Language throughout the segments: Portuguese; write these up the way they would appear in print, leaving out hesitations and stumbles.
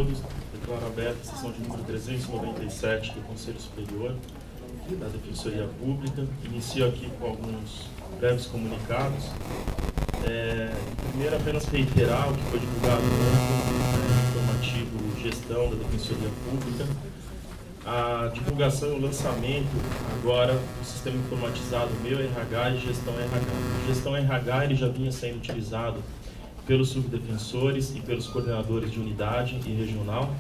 todos. Declaro aberta a sessão de número 397 do Conselho Superior da Defensoria Pública. Inicio aqui com alguns breves comunicados. Primeiro, apenas reiterar o que foi divulgado no informativo Gestão da Defensoria Pública. A divulgação e o lançamento agora do sistema informatizado Meu RH e Gestão RH. O Gestão RH ele já vinha sendo utilizado pelos subdefensores e pelos coordenadores de unidade e regional,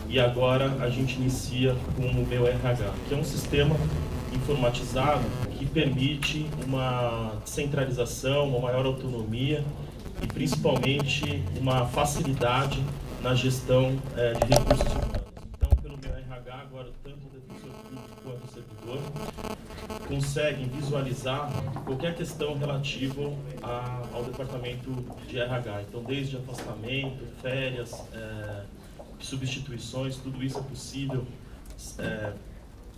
e agora a gente inicia com o Meu RH, que é um sistema informatizado que permite uma centralização, uma maior autonomia e principalmente uma facilidade na gestão de recursos humanos. Então, pelo Meu RH, agora tanto o defensor público quanto o servidor conseguem visualizar qualquer questão relativa ao departamento de RH. Então, desde afastamento, férias, substituições, tudo isso é possível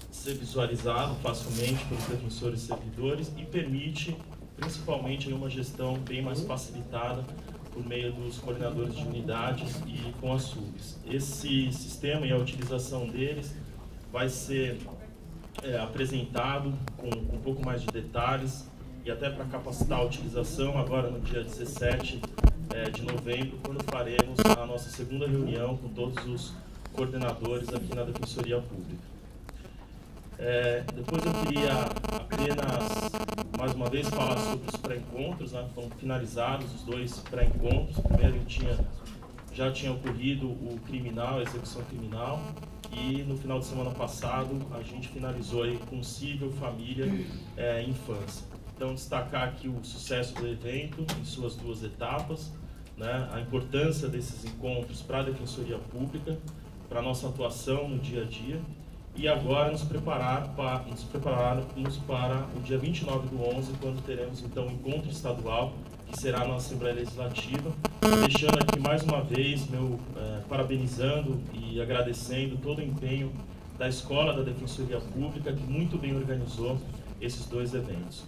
ser visualizado facilmente pelos defensores e servidores e permite, principalmente, uma gestão bem mais facilitada por meio dos coordenadores de unidades e com as subs. Esse sistema e a utilização deles vai ser apresentado com um pouco mais de detalhes e até para capacitar a utilização agora no dia 17 de novembro, quando faremos a nossa segunda reunião com todos os coordenadores aqui na Defensoria Pública. Depois eu queria apenas, mais uma vez, falar sobre os pré-encontros, né? Foram finalizados os dois pré-encontros. Primeiro já tinha ocorrido o criminal, a execução criminal, e no final de semana passado a gente finalizou aí com civil, família e infância. Então, destacar aqui o sucesso do evento em suas duas etapas, né? A importância desses encontros para a Defensoria Pública, para a nossa atuação no dia a dia, e agora nos prepararmos para o dia 29/11, quando teremos então o encontro estadual, que será na Assembleia Legislativa, deixando aqui mais uma vez parabenizando e agradecendo todo o empenho da Escola da Defensoria Pública, que muito bem organizou esses dois eventos.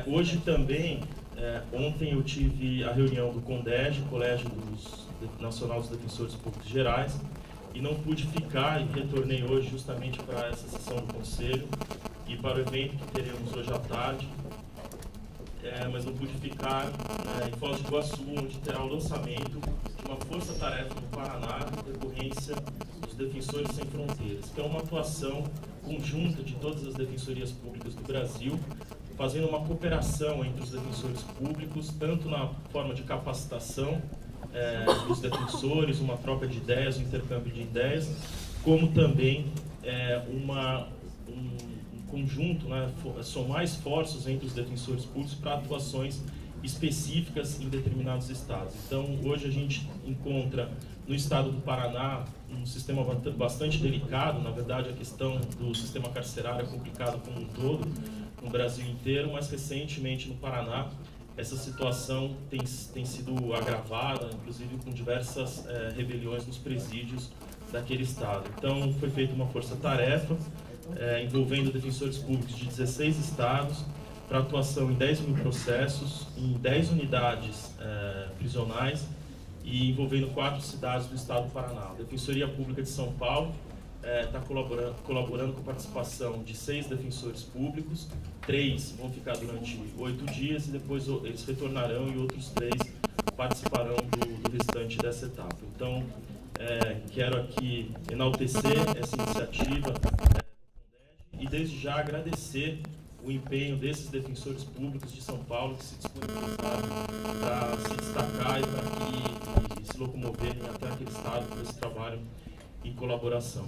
Hoje também, ontem eu tive a reunião do CONDEG, Colégio Nacional dos Defensores Públicos Gerais, e não pude ficar, e retornei hoje justamente para essa sessão do Conselho e para o evento que teremos hoje à tarde, mas não pude ficar em Foz do Iguaçu, onde terá o lançamento de uma força-tarefa no Paraná, em decorrência dos Defensores Sem Fronteiras, que é uma atuação conjunta de todas as defensorias públicas do Brasil, fazendo uma cooperação entre os defensores públicos, tanto na forma de capacitação dos defensores, uma troca de ideias, um intercâmbio de ideias, como também um conjunto, né, somar esforços entre os defensores públicos para atuações específicas em determinados estados. Então, hoje a gente encontra no estado do Paraná um sistema bastante delicado. Na verdade, a questão do sistema carcerário é complicada como um todo, no Brasil inteiro, mas recentemente no Paraná essa situação tem sido agravada, inclusive com diversas rebeliões nos presídios daquele estado. Então, foi feita uma força-tarefa envolvendo defensores públicos de 16 estados para atuação em 10 mil processos, em 10 unidades prisionais e envolvendo 4 cidades do estado do Paraná. A Defensoria Pública de São Paulo está colaborando com a participação de 6 defensores públicos, 3 vão ficar durante 8 dias e depois eles retornarão e outros 3 participarão do restante dessa etapa. Então, quero aqui enaltecer essa iniciativa e desde já agradecer o empenho desses defensores públicos de São Paulo que se disponibilizaram para se destacar e para que se locomoverem até aquele estado para esse trabalho em colaboração.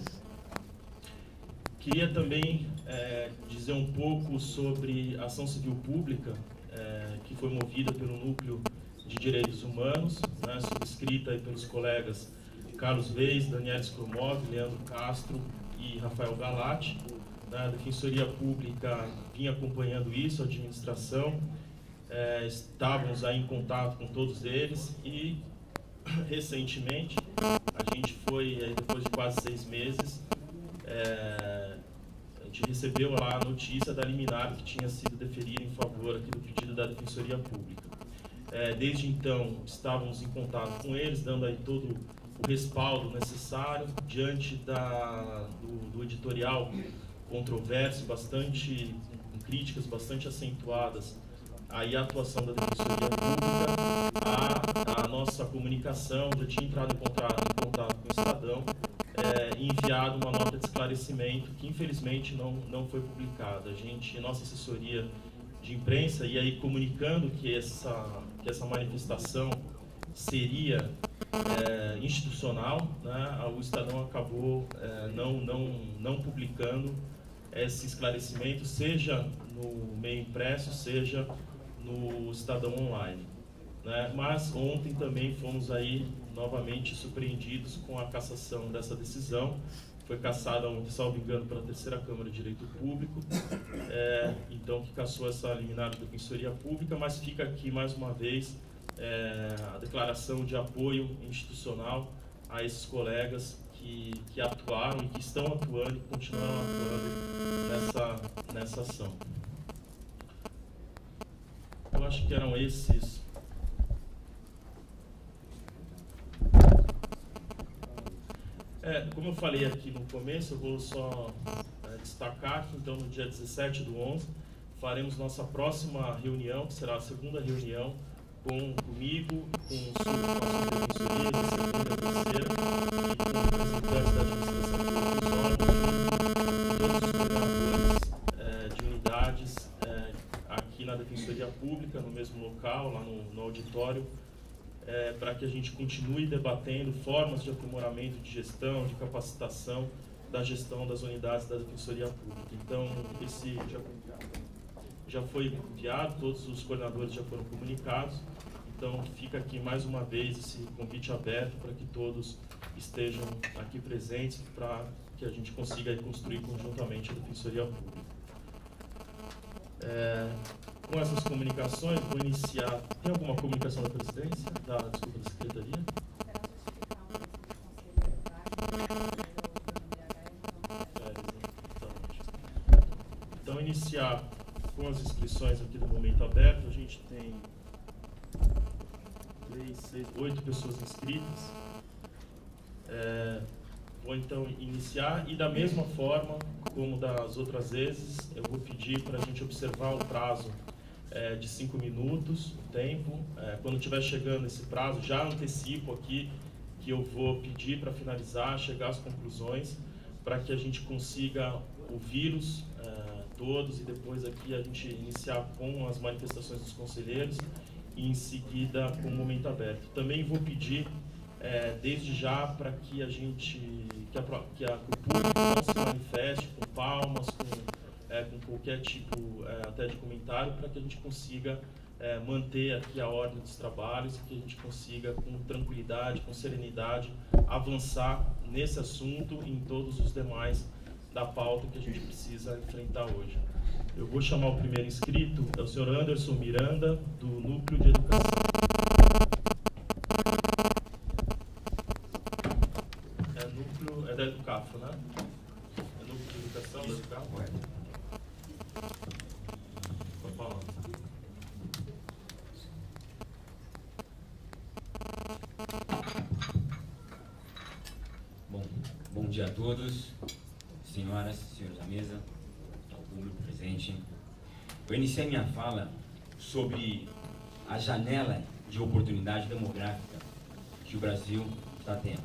Queria também dizer um pouco sobre a ação civil pública que foi movida pelo Núcleo de Direitos Humanos, né, subscrita aí pelos colegas Carlos Veis, Daniel Skromov, Leandro Castro e Rafael Galati. A Defensoria Pública vinha acompanhando isso, a administração, estávamos aí em contato com todos eles e recentemente a gente foi, depois de quase 6 meses, a gente recebeu lá a notícia da liminar que tinha sido deferida em favor aqui do pedido da Defensoria Pública. Desde então, estávamos em contato com eles, dando aí todo o respaldo necessário diante do editorial controverso, com críticas bastante acentuadas aí a atuação da Defensoria Pública, a nossa comunicação já tinha entrado em contato com o Estadão e enviado uma nota de esclarecimento que infelizmente não foi publicada. Nossa assessoria de imprensa, e aí comunicando que essa manifestação seria institucional, né, o Estadão acabou não publicando esse esclarecimento, seja no meio impresso, seja no Estadão Online, né? Mas ontem também fomos aí novamente surpreendidos com a cassação dessa decisão. Foi cassada ontem, salvo engano, pela terceira Câmara de Direito Público, então que cassou essa liminar da Defensoria Pública, mas fica aqui mais uma vez a declaração de apoio institucional a esses colegas que atuaram e que estão atuando e continuam atuando nessa ação. Eu acho que eram esses. Como eu falei aqui no começo, eu vou só destacar que então no dia 17/11 faremos nossa próxima reunião, que será a segunda reunião comigo, com a Defensoria, a segunda, a terceira, e com representantes da administração de outros órgãos, todos os coordenadores de unidades aqui na Defensoria Pública, no mesmo local, lá no auditório, para que a gente continue debatendo formas de aprimoramento de gestão, de capacitação da gestão das unidades da Defensoria Pública. Então, esse já foi enviado, todos os coordenadores já foram comunicados, então fica aqui mais uma vez esse convite aberto para que todos estejam aqui presentes, para que a gente consiga aí construir conjuntamente a Defensoria Pública. Com essas comunicações, vou iniciar. Tem alguma comunicação da presidência? Da Secretaria? Então, iniciar com as inscrições aqui do Momento Aberto. A gente tem 8 pessoas inscritas. Vou então iniciar e da mesma forma como das outras vezes, eu vou pedir para a gente observar o prazo de 5 minutos, o tempo. Quando estiver chegando esse prazo, já antecipo aqui que eu vou pedir para finalizar, chegar às conclusões, para que a gente consiga ouvir-los todos e depois aqui a gente iniciar com as manifestações dos conselheiros e em seguida com o Momento Aberto. Também vou pedir desde já para que o público não se manifeste com palmas, com qualquer tipo até de comentário, para que a gente consiga manter aqui a ordem dos trabalhos e que a gente consiga com tranquilidade, com serenidade, avançar nesse assunto e em todos os demais da pauta que a gente precisa enfrentar hoje. Eu vou chamar o primeiro inscrito, é o senhor Anderson Miranda, do Núcleo de Educação. É da Educafro, né? É Núcleo de Educação da Educafro? Pode falar. Bom dia a todos, senhoras, senhores da mesa, ao público presente. Eu iniciei minha fala sobre a janela de oportunidade demográfica que o Brasil está tendo.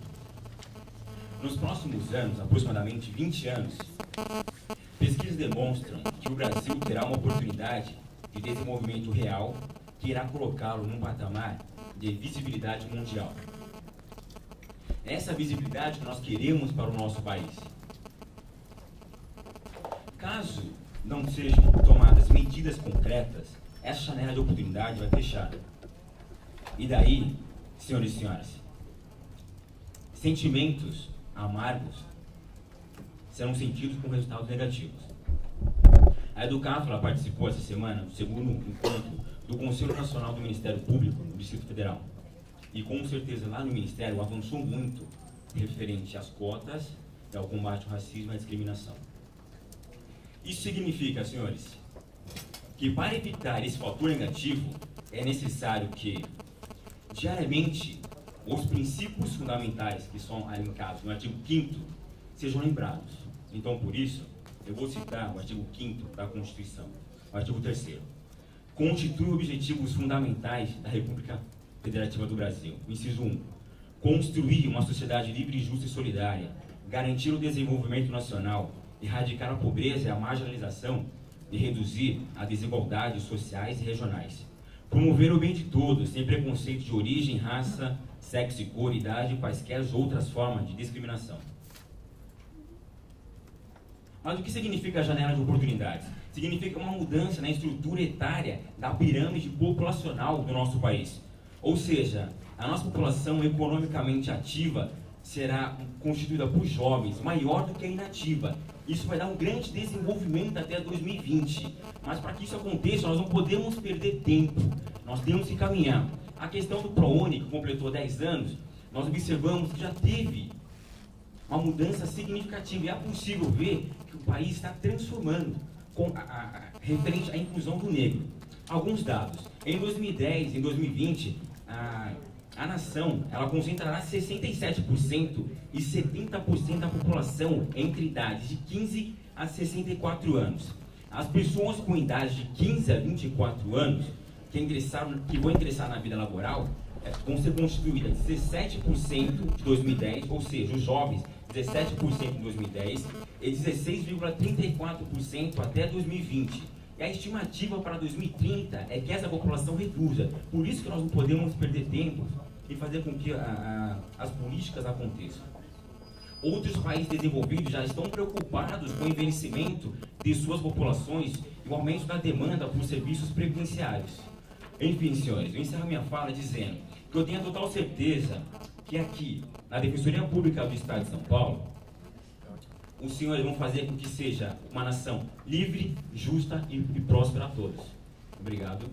Nos próximos anos, aproximadamente 20 anos, pesquisas demonstram que o Brasil terá uma oportunidade de desenvolvimento real que irá colocá-lo num patamar de visibilidade mundial. É essa visibilidade que nós queremos para o nosso país. Caso não sejam tomadas medidas concretas, essa janela de oportunidade vai fechar. E daí, senhores e senhoras, sentimentos amargos serão sentidos com resultados negativos. A Educafro participou essa semana do segundo encontro do Conselho Nacional do Ministério Público no Distrito Federal. E com certeza lá no Ministério avançou muito referente às cotas e ao combate ao racismo e à discriminação. Isso significa, senhores, que para evitar esse fator negativo, é necessário que, diariamente, os princípios fundamentais que são elencados no artigo 5º sejam lembrados. Então, por isso, eu vou citar o artigo 5º da Constituição. O artigo 3º. Constitui objetivos fundamentais da República Federativa do Brasil. O inciso 1. Construir uma sociedade livre, justa e solidária, garantir o desenvolvimento nacional, erradicar a pobreza e a marginalização e reduzir as desigualdades sociais e regionais. Promover o bem de todos, sem preconceito de origem, raça, sexo e cor, idade e quaisquer outras formas de discriminação. Mas o que significa a janela de oportunidades? Significa uma mudança na estrutura etária da pirâmide populacional do nosso país. Ou seja, a nossa população economicamente ativa será constituída por jovens, maior do que a inativa. Isso vai dar um grande desenvolvimento até 2020. Mas para que isso aconteça, nós não podemos perder tempo. Nós temos que caminhar. A questão do ProUni, que completou 10 anos, nós observamos que já teve uma mudança significativa. E é possível ver que o país está transformando referente à inclusão do negro. Alguns dados. Em 2010, em 2020, a nação ela concentrará 67% e 70% da população entre idades de 15 a 64 anos. As pessoas com idade de 15 a 24 anos que vão ingressar na vida laboral vão ser constituídas 17% de 2010, ou seja, os jovens 17% em 2010 e 16,34% até 2020. E a estimativa para 2030 é que essa população reduza. Por isso que nós não podemos perder tempo e fazer com que as políticas aconteçam. Outros países desenvolvidos já estão preocupados com o envelhecimento de suas populações e o aumento da demanda por serviços previdenciários. Enfim, senhores, eu encerro minha fala dizendo que eu tenho a total certeza que aqui, na Defensoria Pública do Estado de São Paulo, os senhores vão fazer com que seja uma nação livre, justa e próspera a todos. Obrigado.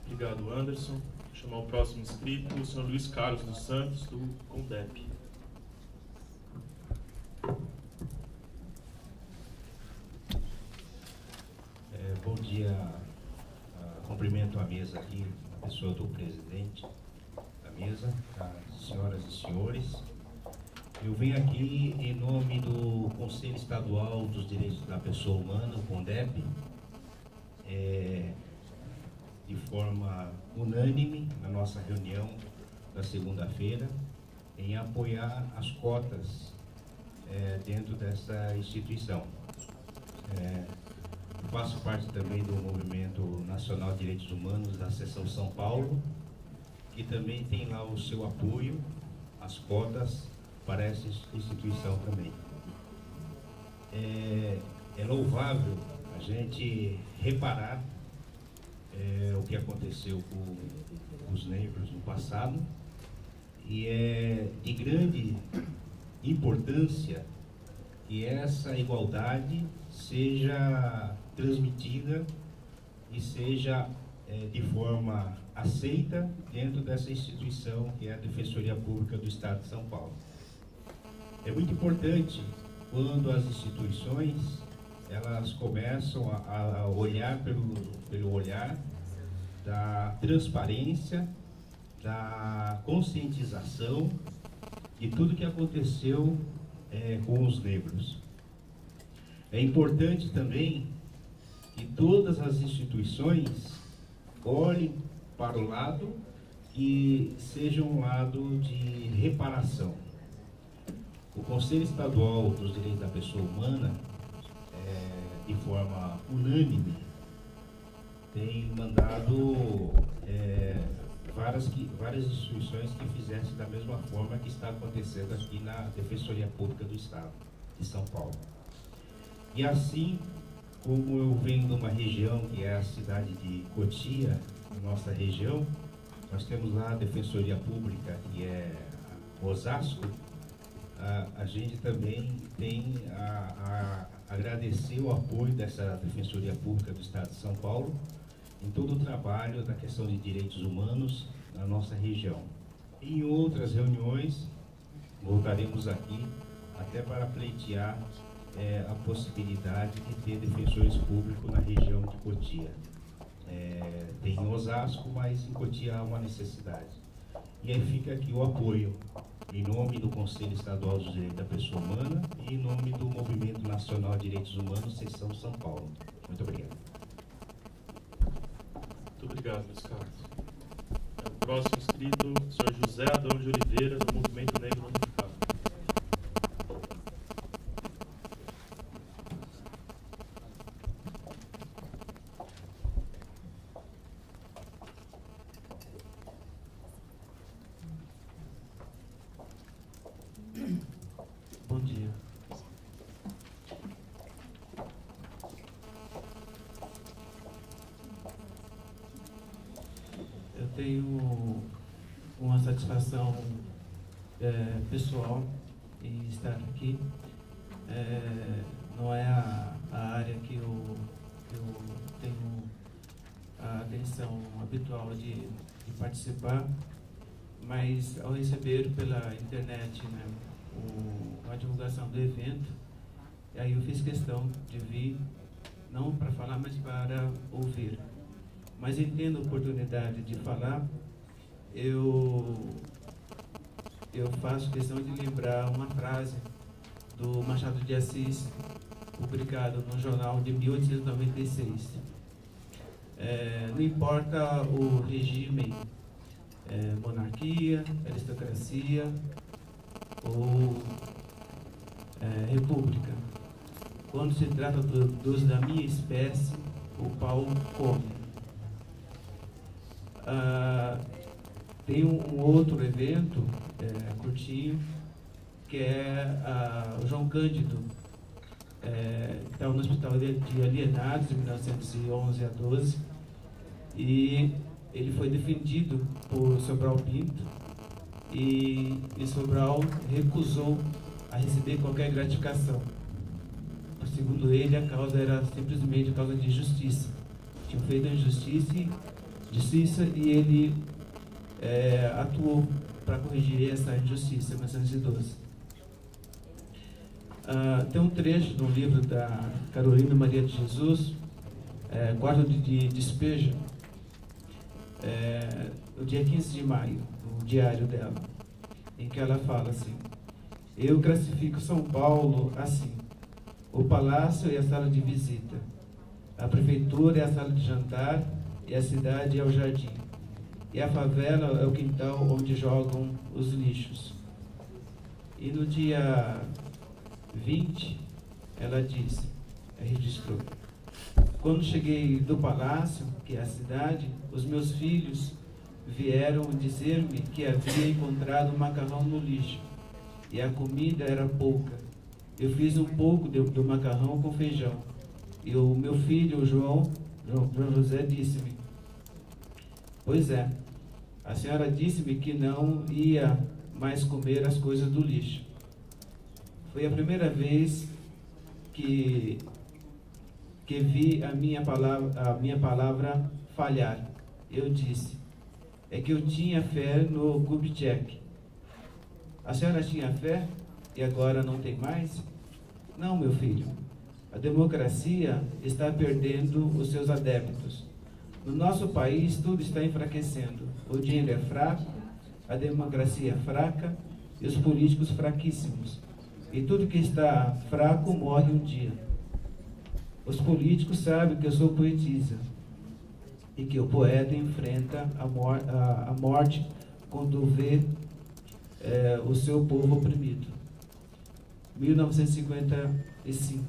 Obrigado, Anderson. Vou chamar o próximo inscrito, o senhor Luiz Carlos dos Santos, do CONDEP. Bom dia. Cumprimento a mesa aqui, a pessoa do presidente da mesa, as senhoras e senhores. Eu venho aqui em nome do Conselho Estadual dos Direitos da Pessoa Humana, o CONDEP, de forma unânime na nossa reunião da segunda-feira, em apoiar as cotas dentro dessa instituição. Faço parte também do Movimento Nacional de Direitos Humanos da Seção São Paulo, que também tem lá o seu apoio, as cotas para essa instituição também. É louvável a gente reparar o que aconteceu com os negros no passado, e é de grande importância que essa igualdade seja transmitida e seja de forma aceita dentro dessa instituição que é a Defensoria Pública do Estado de São Paulo. É muito importante quando as instituições elas começam a olhar pelo olhar da transparência, da conscientização de tudo que aconteceu com os negros. É importante também que todas as instituições olhem para o lado e seja um lado de reparação. O Conselho Estadual dos Direitos da Pessoa Humana, de forma unânime, tem mandado várias instituições que fizessem da mesma forma que está acontecendo aqui na Defensoria Pública do Estado de São Paulo. E assim, como eu venho de uma região que é a cidade de Cotia, na nossa região, nós temos lá a Defensoria Pública, que é Osasco. A gente também tem a agradecer o apoio dessa Defensoria Pública do Estado de São Paulo em todo o trabalho da questão de direitos humanos na nossa região. Em outras reuniões, voltaremos aqui até para pleitear a possibilidade de ter defensores públicos na região de Cotia. Tem em Osasco, mas em Cotia há uma necessidade. E aí fica aqui o apoio, em nome do Conselho Estadual dos Direitos da Pessoa Humana e em nome do Movimento Nacional de Direitos Humanos, Seção São Paulo. Muito obrigado. Muito obrigado, Luiz Carlos. O próximo inscrito, o senhor José Adão de Oliveira, do Movimento Negro Unificado. Bom dia. Eu tenho uma satisfação pessoal em estar aqui. Não é a área que eu tenho a atenção habitual de participar, mas ao receber pela internet, né, a divulgação do evento, aí eu fiz questão de vir, não para falar, mas para ouvir. Mas entendo a oportunidade de falar, eu faço questão de lembrar uma frase do Machado de Assis, publicado no jornal de 1896. Não importa o regime, monarquia, aristocracia ou república. Quando se trata dos da minha espécie, o pau come. Tem um outro evento, curtinho, que é o João Cândido, que estava no Hospital de Alienados, de 1911 a 12, e ele foi defendido por Sobral Pinto, e Sobral recusou a receber qualquer gratificação. Segundo ele, a causa era simplesmente a causa de justiça. Tinham feito a justiça e ele atuou para corrigir essa injustiça em 1912. Tem um trecho do livro da Carolina Maria de Jesus, Quarto de Despejo, no dia 15 de maio, no diário dela, em que ela fala assim: eu classifico São Paulo assim: o palácio é a sala de visita, a prefeitura é a sala de jantar e a cidade é o jardim, e a favela é o quintal onde jogam os lixos. E no dia 20, ela disse, registrou: quando cheguei do palácio, que é a cidade, os meus filhos vieram dizer-me que havia encontrado macarrão no lixo e a comida era pouca. Eu fiz um pouco do macarrão com feijão. E o meu filho, o João José, disse-me: pois é, a senhora disse-me que não ia mais comer as coisas do lixo. Foi a primeira vez que vi a minha palavra falhar. Eu disse: é que eu tinha fé no Kubitschek. A senhora tinha fé e agora não tem mais? Não, meu filho. A democracia está perdendo os seus adeptos. No nosso país, tudo está enfraquecendo. O dinheiro é fraco, a democracia é fraca e os políticos fraquíssimos. E tudo que está fraco morre um dia. Os políticos sabem que eu sou poetisa e que o poeta enfrenta a morte quando vê o seu povo oprimido. 1955.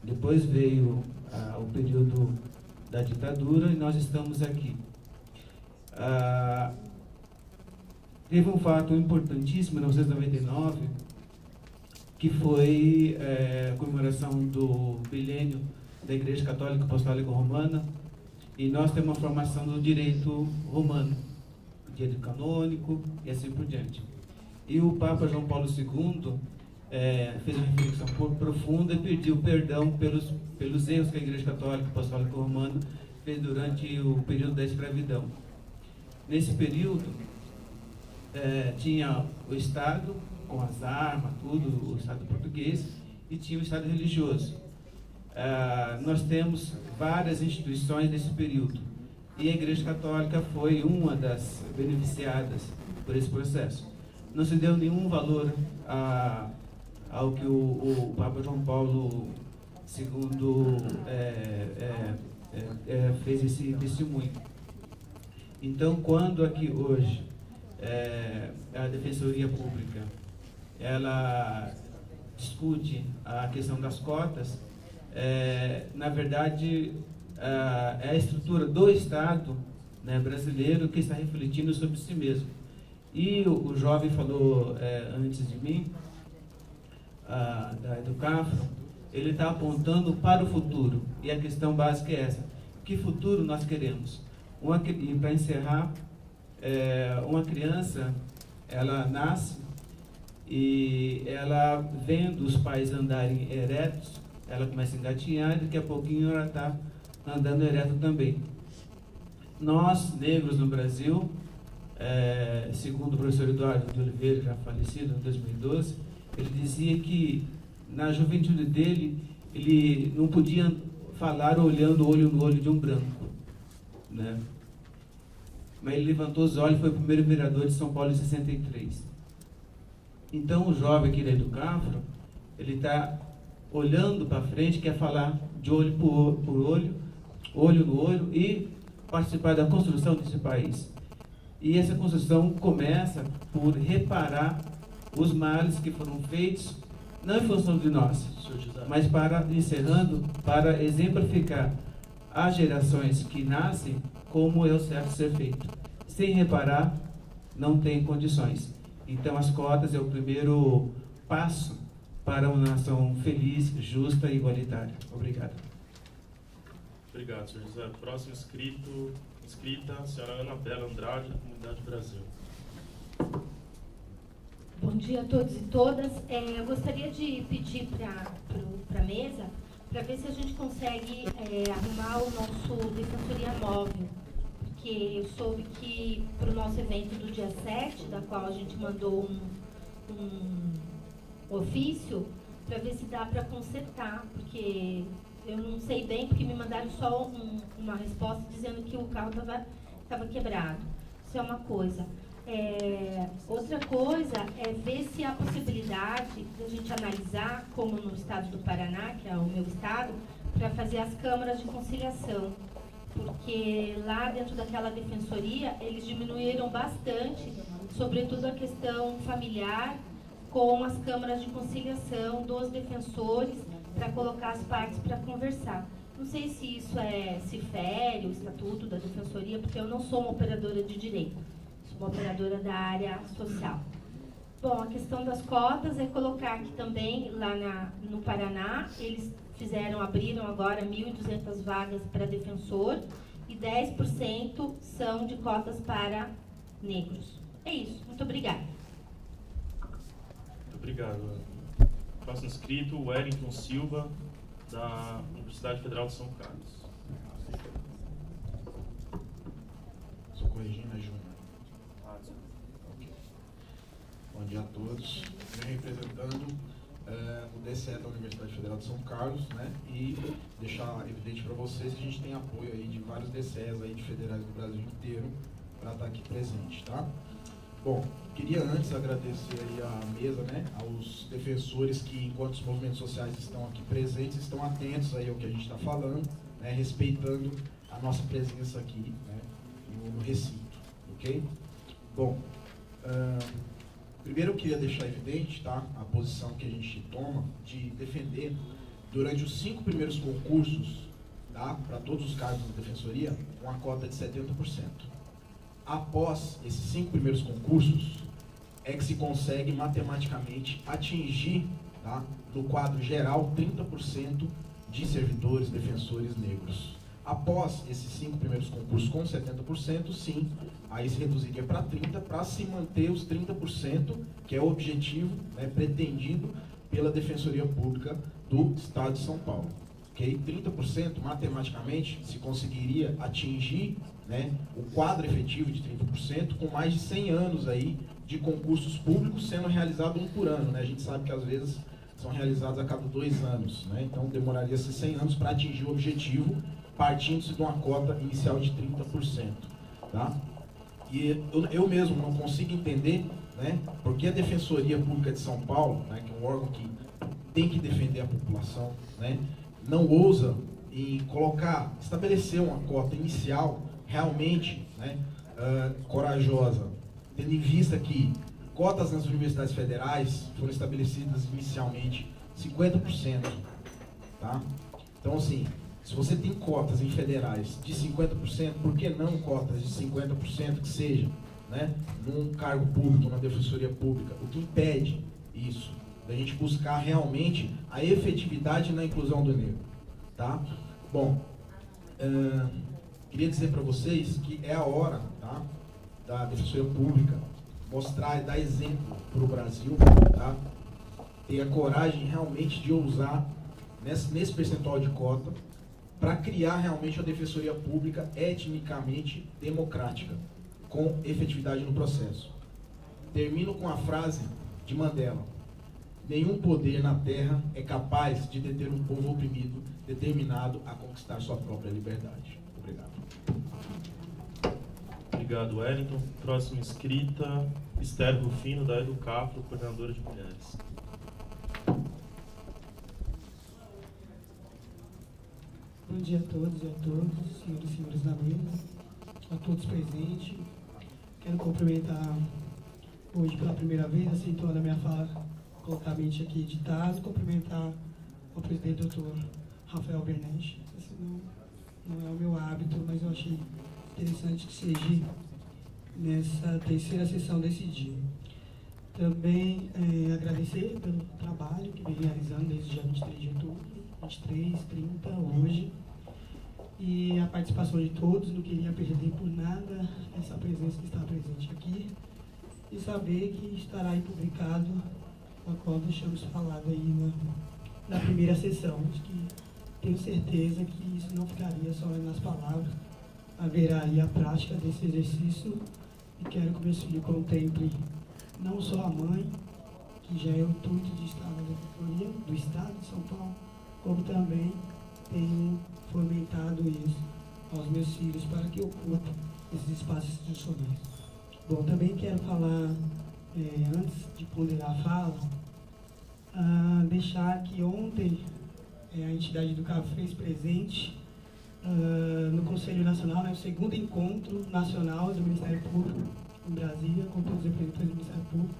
Depois veio o período da ditadura e nós estamos aqui. Teve um fato importantíssimo em 1999, que foi a comemoração do milênio da Igreja Católica Apostólica Romana, e nós temos uma formação do direito romano, direito canônico e assim por diante. E o Papa João Paulo II fez uma reflexão profunda e pediu perdão pelos erros que a Igreja Católica Apostólica Romana fez durante o período da escravidão. Nesse período, tinha o Estado, com as armas, tudo, o Estado português, e tinha o Estado religioso. Nós temos várias instituições nesse período, e a Igreja Católica foi uma das beneficiadas por esse processo. Não se deu nenhum valor ao que o Papa João Paulo II fez esse testemunho. Então, quando aqui hoje a Defensoria Pública ela discute a questão das cotas, na verdade é a estrutura do Estado, né, brasileiro, que está refletindo sobre si mesmo. E o jovem falou antes de mim, da Educafro, ele está apontando para o futuro, e a questão básica é essa: que futuro nós queremos? E para encerrar, uma criança, ela nasce e ela, vendo os pais andarem eretos, ela começa a engatinhar e daqui a pouquinho ela está andando ereto também. Nós, negros no Brasil, segundo o professor Eduardo de Oliveira, já falecido em 2012, ele dizia que na juventude dele, ele não podia falar olhando olho no olho de um branco, né? Mas ele levantou os olhos e foi o primeiro vereador de São Paulo em 63. Então o jovem aqui da Educafro, ele está olhando para frente, quer falar de olho por olho, olho no olho, e participar da construção desse país. E essa construção começa por reparar os males que foram feitos, não em função de nós, mas encerrando, para exemplificar as gerações que nascem como é o certo ser feito. Sem reparar, não tem condições. Então as cotas é o primeiro passo para uma nação feliz, justa e igualitária. Obrigado. Obrigado, senhor José. Próximo inscrita, a senhora Ana Bela Andrade, da Comunidade Brasil. Bom dia a todos e todas. Eu gostaria de pedir para a mesa para ver se a gente consegue arrumar o nosso Defensoria Móvel, porque eu soube que para o nosso evento do dia 7, da qual a gente mandou um ofício, para ver se dá para consertar, porque eu não sei bem, porque me mandaram só uma resposta dizendo que o carro estava quebrado. Isso é uma coisa. Outra coisa é ver se há possibilidade de a gente analisar, como no estado do Paraná, que é o meu estado, para fazer as câmaras de conciliação. Porque lá dentro daquela defensoria, eles diminuíram bastante, sobretudo a questão familiar, com as câmaras de conciliação dos defensores, para colocar as partes para conversar. Não sei se isso se fere o estatuto da defensoria, porque eu não sou uma operadora de direito, sou uma operadora da área social. Bom, a questão das cotas é colocar que também lá no Paraná, eles abriram agora 1.200 vagas para defensor e 10% são de cotas para negros. É isso, muito obrigada. Muito obrigado. Próximo inscrito, o Wellington Silva, da Universidade Federal de São Carlos. Sou Regina Júnior. Okay. Bom dia a todos. Venho representando o DCE da Universidade Federal de São Carlos, né? E deixar evidente para vocês que a gente tem apoio aí de vários DCEs aí de federais do Brasil inteiro para estar aqui presente, tá? Bom, queria antes agradecer aí à mesa, né, aos defensores que, enquanto os movimentos sociais estão aqui presentes, estão atentos aí ao que a gente está falando, né, respeitando a nossa presença aqui, né, no recinto, ok? Bom, primeiro eu queria deixar evidente, tá, a posição que a gente toma de defender, durante os 5 primeiros concursos, tá, para todos os cargos da defensoria, uma cota de 70%. Após esses 5 primeiros concursos, é que se consegue matematicamente atingir, tá, no quadro geral, 30% de servidores, defensores negros. Após esses 5 primeiros concursos com 70%, sim, aí se reduziria para 30%, para se manter os 30%, que é o objetivo, né, pretendido pela Defensoria Pública do Estado de São Paulo. Okay? 30%, matematicamente, se conseguiria atingir, né, o quadro efetivo de 30%, com mais de 100 anos aí de concursos públicos sendo realizado um por ano, né? A gente sabe que às vezes são realizadas a cada 2 anos, né? Então demoraria-se 100 anos para atingir o objetivo, partindo-se de uma cota inicial de 30%. Tá? E eu mesmo não consigo entender, né, por que a Defensoria Pública de São Paulo, né, que é um órgão que tem que defender a população, né, não ousa em estabelecer uma cota inicial realmente, né, corajosa, tendo em vista que cotas nas universidades federais foram estabelecidas inicialmente 50%. Tá? Então, assim, se você tem cotas em federais de 50%, por que não cotas de 50% que seja, né, num cargo público, na defensoria pública? O que impede isso? Da gente buscar realmente a efetividade na inclusão do negro. Tá? Bom, queria dizer para vocês que é a hora, tá, da defensoria pública mostrar e dar exemplo para o Brasil, tá? Ter a coragem realmente de ousar nesse percentual de cota, para criar realmente uma defensoria pública etnicamente democrática, com efetividade no processo. Termino com a frase de Mandela: nenhum poder na terra é capaz de deter um povo oprimido, determinado a conquistar sua própria liberdade. Obrigado. Obrigado, Wellington. Próxima inscrita, Esther Rufino, da Educafro, coordenadora de mulheres. Bom dia a todos e a todas, senhoras e senhores da mesa, a todos presentes. Quero cumprimentar hoje pela primeira vez, acentuando a minha fala corretamente aqui editado, cumprimentar o presidente doutor Rafael Bernetti. Esse não é o meu hábito, mas eu achei interessante que seja nessa terceira sessão desse dia. Também agradecer pelo trabalho que vem realizando desde o dia 23 de outubro, 23, 30, hoje. E a participação de todos, não queria perder por nada essa presença que está presente aqui. E saber que estará aí publicado, a qual deixamos falado aí na primeira sessão. Acho que tenho certeza que isso não ficaria só nas palavras, haverá aí a prática desse exercício. E quero que meus filhos contemplem não só a mãe, que já é o intuito de estar na defensoria do Estado de São Paulo, como também tenho fomentado isso aos meus filhos para que ocupem esses espaços institucionais. Bom, também quero falar, antes de ponderar a fala, deixar que ontem a entidade do CAF fez presente no Conselho Nacional, o segundo encontro nacional do Ministério Público em Brasília, com todos os representantes do Ministério Público.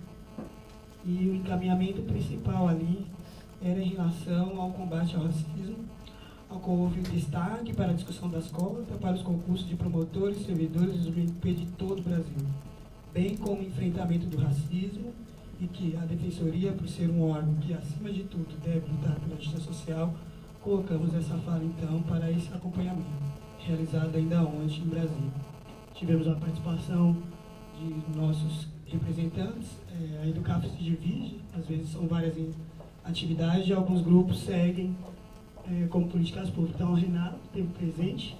E o encaminhamento principal ali era em relação ao combate ao racismo, ao qual houve destaque para a discussão das cotas, para os concursos de promotores, servidores do MP de todo o Brasil, bem como o enfrentamento do racismo, e que a Defensoria, por ser um órgão que, acima de tudo, deve lutar pela justiça social, colocamos essa fala, então, para esse acompanhamento, realizado ainda ontem em Brasília. Tivemos a participação de nossos representantes, a Educafro se divide, às vezes são várias atividades, e alguns grupos seguem como políticas públicas. Então, o Renato esteve presente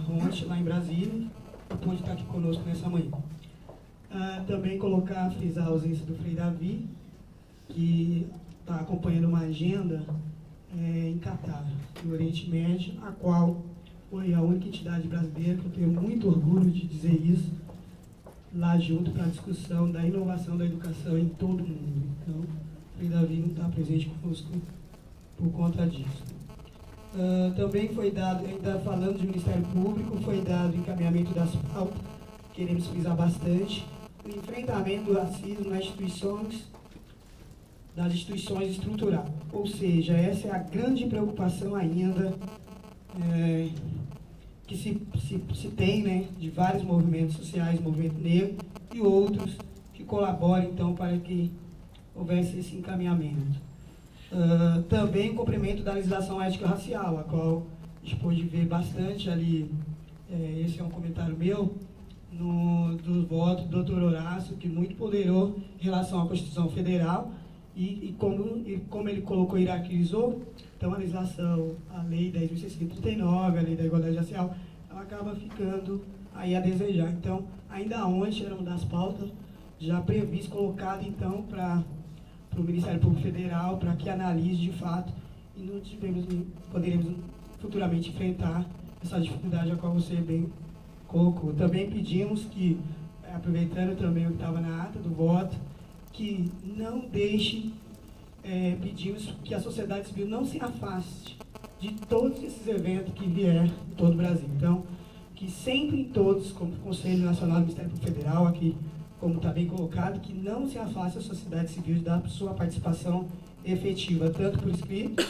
ontem lá em Brasília e pôde estar aqui conosco nessa manhã. Também frisar a ausência do Frei Davi, que está acompanhando uma agenda em Catar, no Oriente Médio, a qual foi a única entidade brasileira, que eu tenho muito orgulho de dizer isso, lá junto para a discussão da inovação da educação em todo o mundo. Então, o Frei Davi não está presente conosco por conta disso. Também foi dado, ainda falando do Ministério Público, foi dado o encaminhamento das pautas, queremos frisar bastante, o enfrentamento do racismo nas instituições estruturais. Ou seja, essa é a grande preocupação ainda que se tem, né, de vários movimentos sociais, movimento negro e outros que colaboram, então, para que houvesse esse encaminhamento. Também o cumprimento da legislação ético-racial, a qual a gente pôde ver bastante ali, esse é um comentário meu, do voto do Dr. Horácio, que muito ponderou em relação à Constituição Federal, e como ele colocou, hierarquizou, então a legislação, a Lei 10.639, a Lei da Igualdade Racial, ela acaba ficando aí a desejar. Então, ainda ontem era uma das pautas já previstas, colocada então para para o Ministério Público Federal para que analise de fato e não poderemos futuramente enfrentar essa dificuldade a qual você bem colocou. Também pedimos que, aproveitando também o que estava na ata do voto, que não deixe, pedimos que a sociedade civil não se afaste de todos esses eventos que vier em todo o Brasil. Então, que sempre em todos, como o Conselho Nacional do Ministério Público Federal, aqui como está bem colocado, que não se afaste a sociedade civil da sua participação efetiva, tanto por escrito,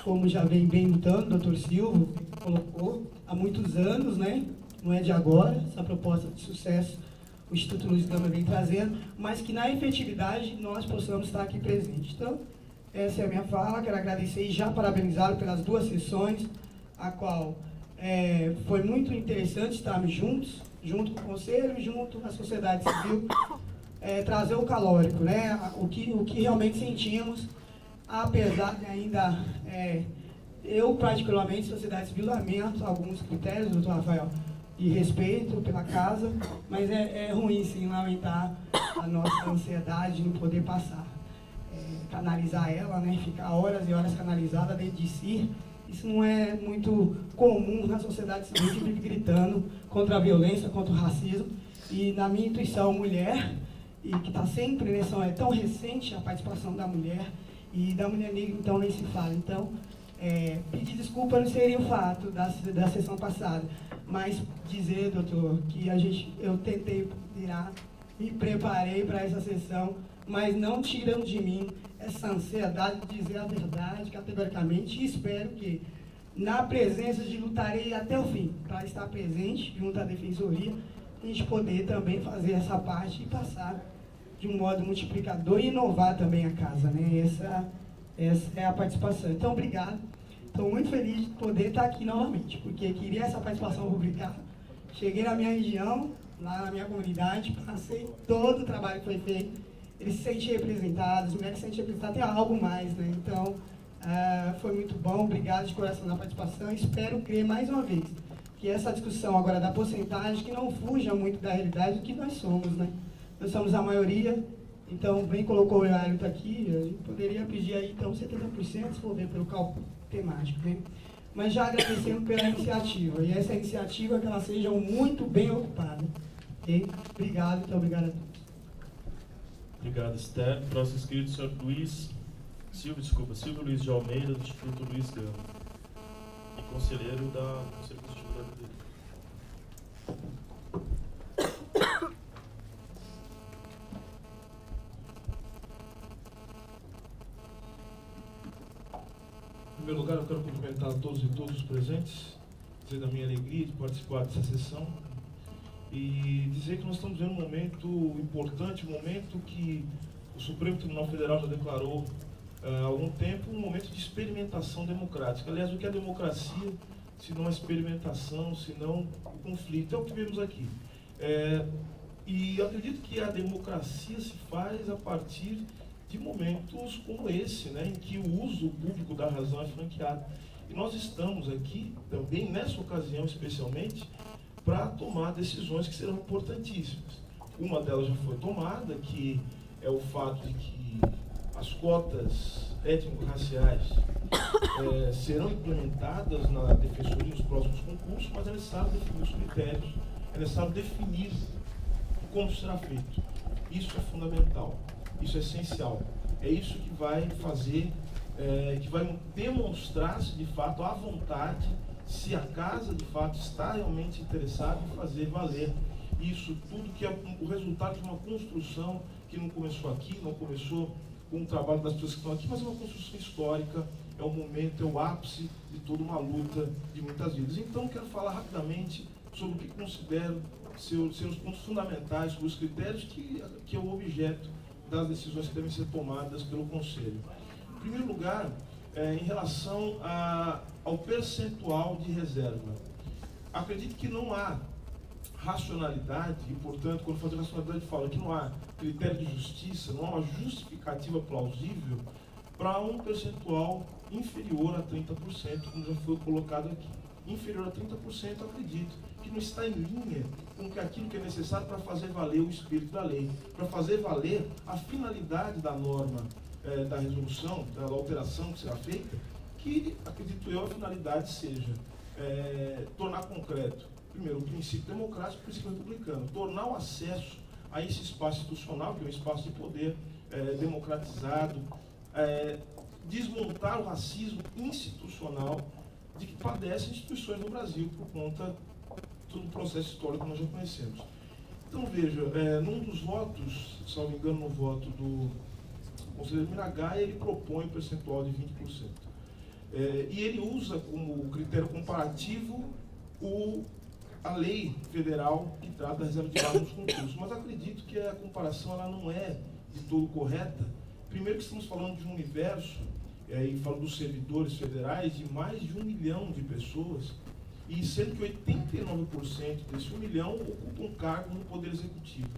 como já vem bem lutando, o doutor Silva colocou há muitos anos, né? Não é de agora, essa proposta de sucesso o Instituto Luiz Gama vem trazendo, mas que na efetividade nós possamos estar aqui presentes. Então, essa é a minha fala, quero agradecer e já parabenizá-lo pelas 2 sessões, a qual foi muito interessante estarmos juntos, junto com o Conselho e junto à sociedade civil, trazer o calórico, né? O que realmente sentimos, apesar de ainda, eu particularmente, sociedade civil, lamento alguns critérios, doutor Rafael, e respeito pela casa, mas é ruim sim lamentar a nossa ansiedade de não poder passar. Canalizar ela, né? Ficar horas e horas canalizada dentro de si, isso não é muito comum na sociedade civil, que vive gritando contra a violência, contra o racismo. E na minha intuição, mulher, e que está sempre, né, é tão recente a participação da mulher, e da mulher negra, então, nem se fala. Então, pedir desculpa não seria o fato da sessão passada, mas dizer, doutor, que eu tentei virar, me preparei para essa sessão, mas não tirando de mim essa ansiedade de dizer a verdade categoricamente, e espero que na presença de lutarei até o fim, para estar presente junto à Defensoria, a gente poder também fazer essa parte e passar de um modo multiplicador e inovar também a casa, né? Essa é a participação. Então, obrigado. Estou muito feliz de poder estar aqui novamente, porque queria essa participação rubricada. Cheguei na minha região, lá na minha comunidade, passei todo o trabalho que foi feito. Eles se sentem representados, as mulheres se sentem representadas, tem algo mais, né? Então, foi muito bom, obrigado de coração na participação. Espero crer mais uma vez que essa discussão agora da porcentagem, que não fuja muito da realidade do que nós somos, né? Nós somos a maioria, então, bem colocou o Hélio aqui, a gente poderia pedir aí, então, 70%, se for ver pelo cálculo temático, né? Mas já agradecendo pela iniciativa, e essa iniciativa que ela seja muito bem ocupada, ok? Obrigado, muito obrigado a todos. Obrigado, Esther. Próximo inscrito, senhor Silvio Luiz de Almeida, do Instituto Luiz Gama, e conselheiro do Conselho Constitutivo da Cadeira. Em primeiro lugar, eu quero cumprimentar a todos e todos os presentes, dizer da minha alegria de participar dessa sessão e dizer que nós estamos vivendo um momento importante, um momento que o Supremo Tribunal Federal já declarou há algum tempo, um momento de experimentação democrática. Aliás, o que é democracia, se não a experimentação, se não o conflito? É o que vemos aqui. E eu acredito que a democracia se faz a partir de momentos como esse, né, em que o uso público da razão é franqueado. E nós estamos aqui, também nessa ocasião especialmente, para tomar decisões que serão importantíssimas. Uma delas já foi tomada, que é o fato de que as cotas étnico-raciais serão implementadas na Defensoria nos próximos concursos, mas é necessário definir os critérios, é necessário definir como será feito. Isso é fundamental, isso é essencial. É isso que vai fazer, que vai demonstrar se de fato há vontade, se a casa de fato está realmente interessada em fazer valer isso tudo, que é o resultado de uma construção que não começou aqui, não começou com o trabalho das pessoas que estão aqui, mas é uma construção histórica, é o momento, é o ápice de toda uma luta de muitas vidas. Então, quero falar rapidamente sobre o que considero ser os pontos fundamentais, sobre os critérios que é o objeto das decisões que devem ser tomadas pelo Conselho. Em primeiro lugar, em relação ao percentual de reserva. Acredito que não há racionalidade, e portanto, quando falo de racionalidade, falo que não há critério de justiça, não há uma justificativa plausível para um percentual inferior a 30%, como já foi colocado aqui. Inferior a 30%, acredito que não está em linha com aquilo que é necessário para fazer valer o espírito da lei, para fazer valer a finalidade da norma da resolução, da alteração que será feita, que, acredito eu, a finalidade seja tornar concreto, primeiro, o princípio democrático e o princípio republicano, tornar o acesso a esse espaço institucional, que é um espaço de poder democratizado, desmontar o racismo institucional de que padecem instituições no Brasil por conta do processo histórico que nós já conhecemos. Então, veja, num dos votos, se não me engano, no voto do conselheiro Miragaia, ele propõe um percentual de 20%. E ele usa como critério comparativo a lei federal que trata da reserva de vagas nos concursos. Mas acredito que a comparação ela não é de todo correta. Primeiro que estamos falando de um universo, e falando dos servidores federais, de mais de 1 milhão de pessoas, e sendo que 89% desse 1 milhão ocupam cargo no Poder Executivo.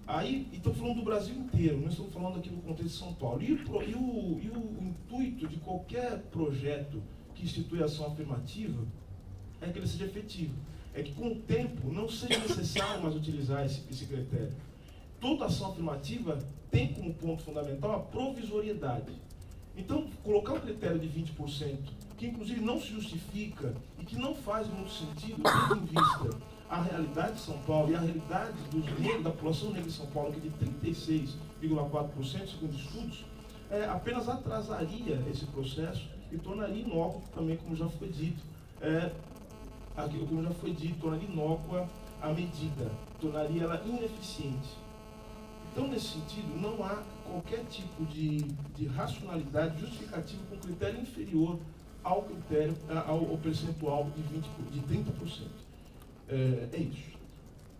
Aí, estamos falando do Brasil inteiro, não estamos falando aqui no contexto de São Paulo. E o intuito de qualquer projeto que institui ação afirmativa é que ele seja efetivo. É que com o tempo não seja necessário mais utilizar esse critério. Toda ação afirmativa tem como ponto fundamental a provisoriedade. Então, colocar um critério de 20%, que inclusive não se justifica e que não faz muito sentido, tendo em vista a realidade de São Paulo e a realidade dos negros, da população negra de São Paulo, que é de 36,4%, segundo estudos, apenas atrasaria esse processo e tornaria inócuo também, como já foi dito, tornaria inócua a medida, tornaria ela ineficiente. Então, nesse sentido, não há qualquer tipo de racionalidade justificativa com critério inferior ao critério, ao percentual de 30%. É isso.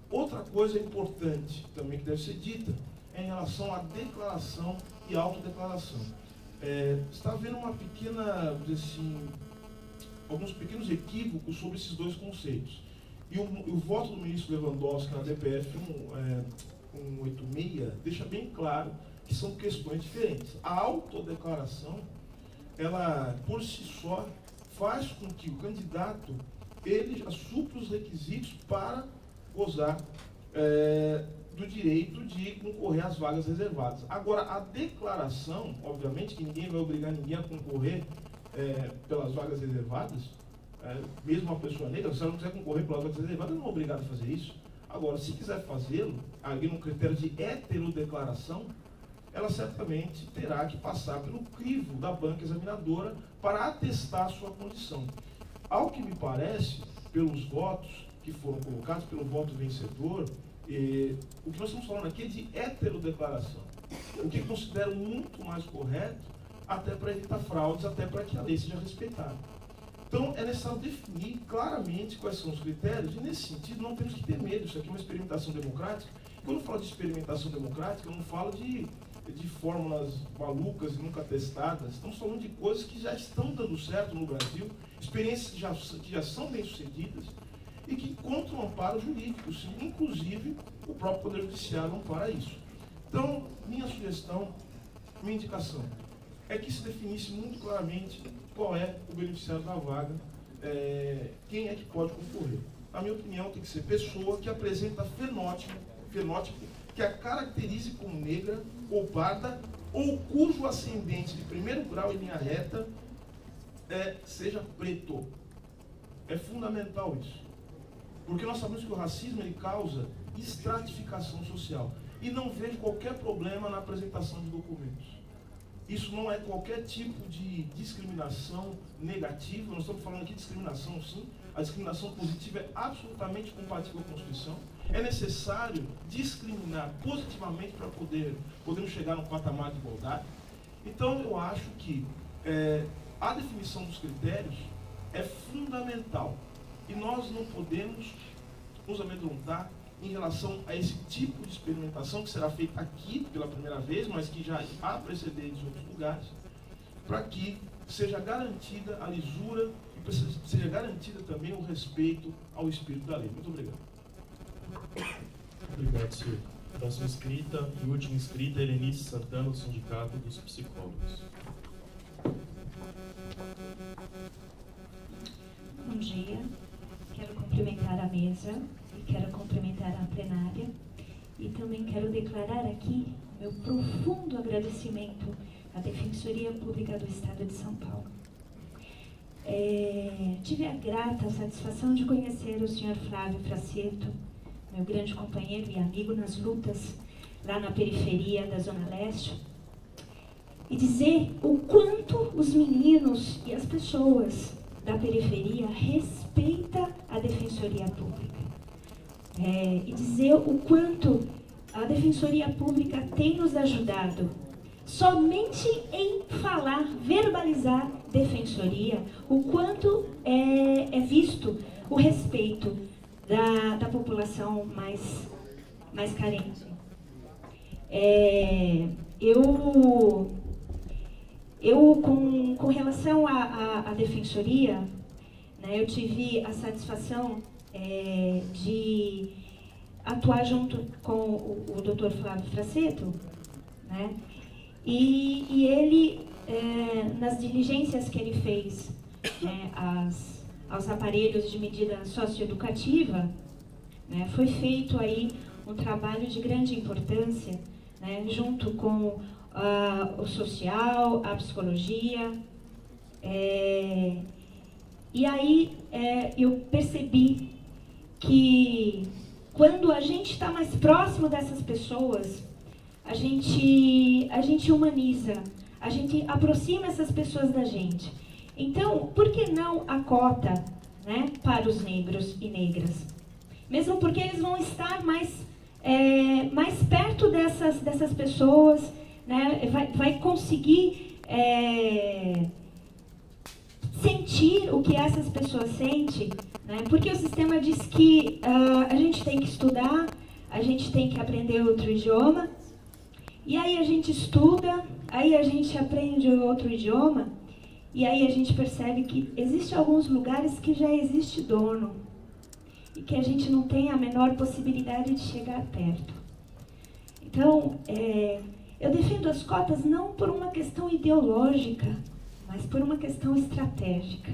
Outra coisa importante também que deve ser dita é em relação à declaração e autodeclaração. Está havendo uma pequena, assim, alguns pequenos equívocos sobre esses dois conceitos. E o voto do ministro Lewandowski na DPF 186 deixa bem claro que são questões diferentes. A autodeclaração, ela por si só faz com que o candidato ele já supra os requisitos para gozar do direito de concorrer às vagas reservadas. Agora, a declaração, obviamente que ninguém vai obrigar ninguém a concorrer pelas vagas reservadas, mesmo uma pessoa negra, se ela não quiser concorrer pelas vagas reservadas, não é obrigado a fazer isso. Agora, se quiser fazê-lo, ali no critério de heterodeclaração, ela certamente terá que passar pelo crivo da banca examinadora para atestar a sua condição. Ao que me parece, pelos votos que foram colocados, pelo voto vencedor, o que nós estamos falando aqui é de heterodeclaração. O que eu considero muito mais correto, até para evitar fraudes, até para que a lei seja respeitada. Então, é necessário definir claramente quais são os critérios, e nesse sentido não temos que ter medo. Isso aqui é uma experimentação democrática. Quando eu falo de experimentação democrática, eu não falo de fórmulas malucas e nunca testadas. Estamos falando de coisas que já estão dando certo no Brasil, experiências que já são bem-sucedidas e que encontram um amparo jurídico, sim. Inclusive o próprio Poder Judiciário ampara isso. Então, minha sugestão, minha indicação, é que se definisse muito claramente qual é o beneficiário da vaga, quem é que pode concorrer. Na minha opinião, tem que ser pessoa que apresenta fenótipo que a caracterize como negra ou parda, ou cujo ascendente de primeiro grau em linha reta seja preto. É fundamental isso. Porque nós sabemos que o racismo ele causa estratificação social. E não vejo qualquer problema na apresentação de documentos. Isso não é qualquer tipo de discriminação negativa. Nós estamos falando aqui de discriminação, sim. A discriminação positiva é absolutamente compatível com a Constituição. É necessário discriminar positivamente para podermos chegar num patamar de igualdade. Então, eu acho que a definição dos critérios é fundamental. E nós não podemos nos amedrontar em relação a esse tipo de experimentação que será feita aqui pela primeira vez, mas que já há precedentes em outros lugares, para que seja garantida a lisura e seja garantida também o respeito ao espírito da lei. Muito obrigado. Obrigado, senhor. Próxima inscrita e última inscrita, Helenice Santana, do Sindicato dos Psicólogos. Bom dia. Quero cumprimentar a mesa e quero cumprimentar a plenária. E também quero declarar aqui meu profundo agradecimento à Defensoria Pública do Estado de São Paulo. Tive a grata satisfação de conhecer o senhor Flávio Frassetto, meu grande companheiro e amigo nas lutas lá na periferia da Zona Leste, e dizer o quanto os meninos e as pessoas da periferia respeitam a Defensoria Pública. E dizer o quanto a Defensoria Pública tem nos ajudado. Somente em falar, verbalizar Defensoria, o quanto é visto o respeito da população mais carente. Com relação à Defensoria, né, eu tive a satisfação de atuar junto com o Dr. Flávio Frassetto, né, e ele, nas diligências que ele fez, né, aos aparelhos de medida socioeducativa, né, foi feito aí um trabalho de grande importância, né, junto com o social, a psicologia, e aí eu percebi que quando a gente está mais próximo dessas pessoas, a gente humaniza, a gente aproxima essas pessoas da gente. Então, por que não a cota, né, para os negros e negras? Mesmo porque eles vão estar mais perto dessas pessoas, né, vai conseguir sentir o que essas pessoas sentem, né, porque o sistema diz que a gente tem que estudar, a gente tem que aprender outro idioma, e aí a gente estuda, aí a gente aprende outro idioma, e aí a gente percebe que existem alguns lugares que já existe dono, e que a gente não tem a menor possibilidade de chegar perto. Então, eu defendo as cotas não por uma questão ideológica, mas por uma questão estratégica.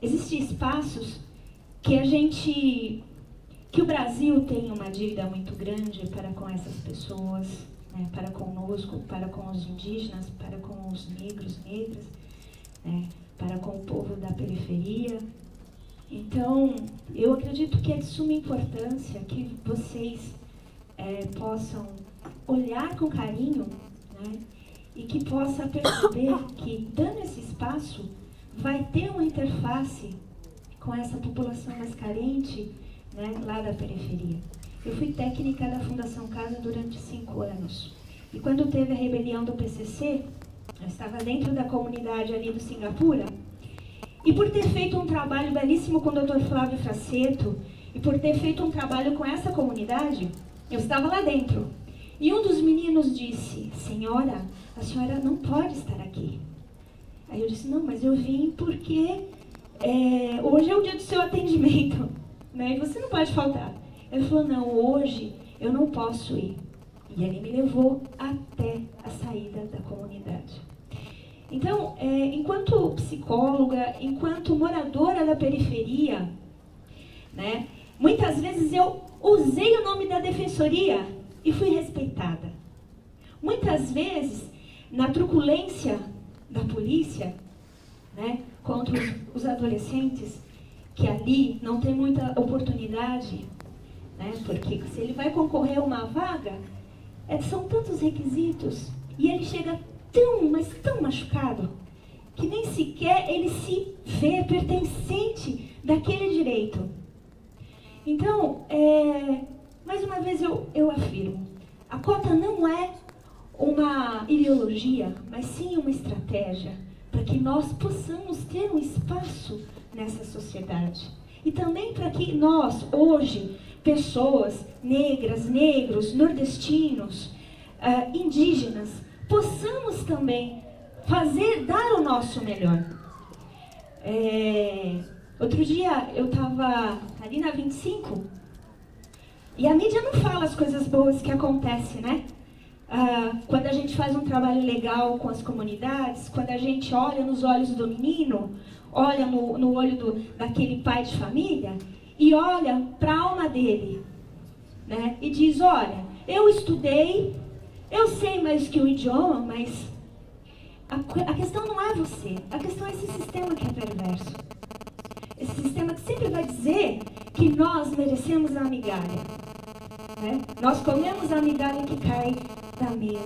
Existem espaços que o Brasil tem uma dívida muito grande para com essas pessoas, né, para conosco, para com os indígenas, para com os negros, negras, né, para com o povo da periferia. Então, eu acredito que é de suma importância que vocês possam olhar com carinho, né, e que possa perceber que, dando esse espaço, vai ter uma interface com essa população mais carente, né, lá da periferia. Eu fui técnica da Fundação Casa durante 5 anos. E quando teve a rebelião do PCC, eu estava dentro da comunidade ali do Singapura, e por ter feito um trabalho belíssimo com o Dr. Flávio Frassetto, e por ter feito um trabalho com essa comunidade, eu estava lá dentro. E um dos meninos disse: senhora, a senhora não pode estar aqui. Aí eu disse: não, mas eu vim porque hoje é o dia do seu atendimento, né? E você não pode faltar. Ele falou: não, hoje eu não posso ir. E ele me levou até a saída da comunidade. Então, enquanto psicóloga, enquanto moradora da periferia, né, muitas vezes eu usei o nome da defensoria e fui respeitada. Muitas vezes, na truculência da polícia, né, contra os adolescentes, que ali não tem muita oportunidade, né, porque se ele vai concorrer a uma vaga, são tantos requisitos, e ele chega mas tão machucado, que nem sequer ele se vê pertencente daquele direito. Então, mais uma vez eu afirmo, a cota não é uma ideologia, mas sim uma estratégia para que nós possamos ter um espaço nessa sociedade. E também para que nós, hoje, pessoas negras, negros, nordestinos, indígenas, possamos também dar o nosso melhor. Outro dia eu estava ali na 25 e a mídia não fala as coisas boas que acontecem, né? Quando a gente faz um trabalho legal com as comunidades, quando a gente olha nos olhos do menino, olha no olho daquele pai de família e olha para a alma dele, né? E diz: olha, eu estudei, eu sei mais que o idioma, mas a questão não é você, a questão é esse sistema que é perverso. Esse sistema que sempre vai dizer que nós merecemos a migalha. Né? Nós comemos a migalha que cai da mesa